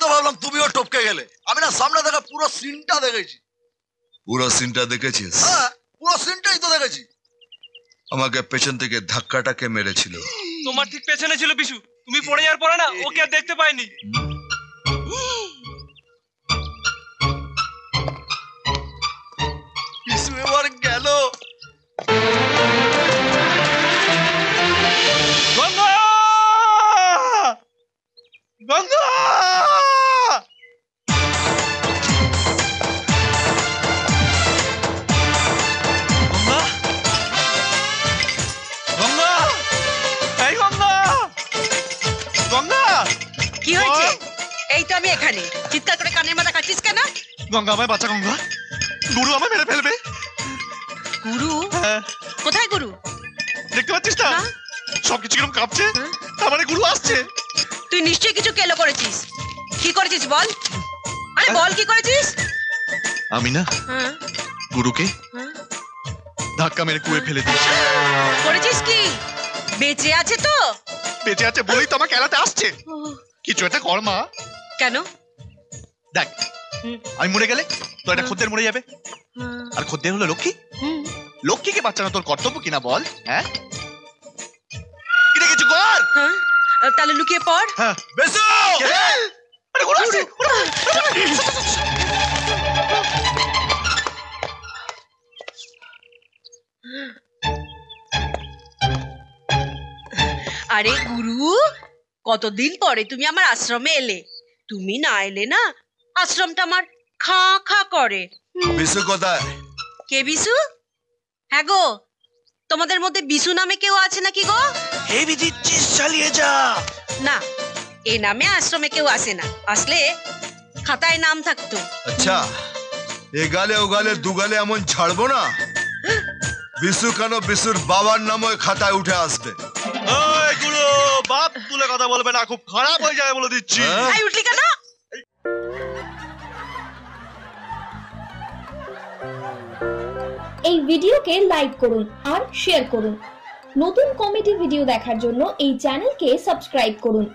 তো ভাবলাম তুমিও টপকে গেলে। আমি না সামনে থেকে পুরো সিনটা দেখেছি। পুরো সিনটা দেখেছিস? হ্যাঁ, পুরো সিনটাই তো দেখেছি। আমাকে পেছন থেকে ধাক্কাটাকে মেরেছিল। তোমার ঠিক পেছনে ছিল বিশু। তুমি পড়ে যাওয়ার পরে না ওকে আর দেখতে পাইনি। বিশু এবার গেল। গঙ্গা! গঙ্গা! গঙ্গা! এই গঙ্গা! গঙ্গা! কি হয়েছে? এই তো আমি এখানে। চিৎকার করে কানের মাথা কাটছিস কেন? গঙ্গা আমায় বাঁচা গঙ্গা। গুরু আমায় মেরে ফেলবে। গুরু? হ্যাঁ। কোথায় গুরু? দেখতে পাচ্ছিস না? সবকিছু কিরকম কাঁপছে। তার মানে গুরু আসছে। তুই নিশ্চয়ই কিছু কেলো করেছিস। কি করেছিস বল? আরে বল কি করেছিস? আমি না গুরুকে ধাক্কা মেরে কুয়ে ফেলে দিয়েছি। করেছিস কি? বেঁচে আছে তো? বেঁচে আছে বলেই তো আমাকে এলাতে আসছে। কিছু একটা কর মা। কেন? দেখ আমি মরে গেলে তো একটা খদ্দের মরে যাবে, আর খদ্দের হলো লক্ষ্মী। লক্ষ্মীকে বাঁচানো তোর কর্তব্য কিনা বল? হ্যাঁ, কিছু কর। তাহলে লুকিয়ে পড়। হ্যাঁ বেশ। আরে গুরু আসছে। আরে গুরু, কতদিন পরে তুমি আমার আশ্রমে এলে। তুমি না এলে না আশ্রমটা আমার খা খা করে। বিশু কোথায়? কে বিশু? হ্যাঁ গো, তোমাদের মধ্যে বিশু নামে কেউ আছে নাকি গো? হেভি দিচ্ছিস, চালিয়ে যা। না, এই নামে আশ্রমে কেউ আসে না। আসলে খাতায় নাম থাকতো। আচ্ছা, এ গালে ও গালে দু গালে এমন ছাড়বো না। বিশু কেন, বিশুর বাবার নামও খাতায় উঠে আসবে। ওই গুরু, বাপ তুলে কথা বলবে না, খুব খারাপ হয়ে যাবে বলে দিচ্ছি। এই উঠলি কেন? এই ভিডিওকে লাইক করুন আর শেয়ার করুন। নতুন কমেডি ভিডিও দেখার জন্য এই চ্যানেলকে সাবস্ক্রাইব করুন।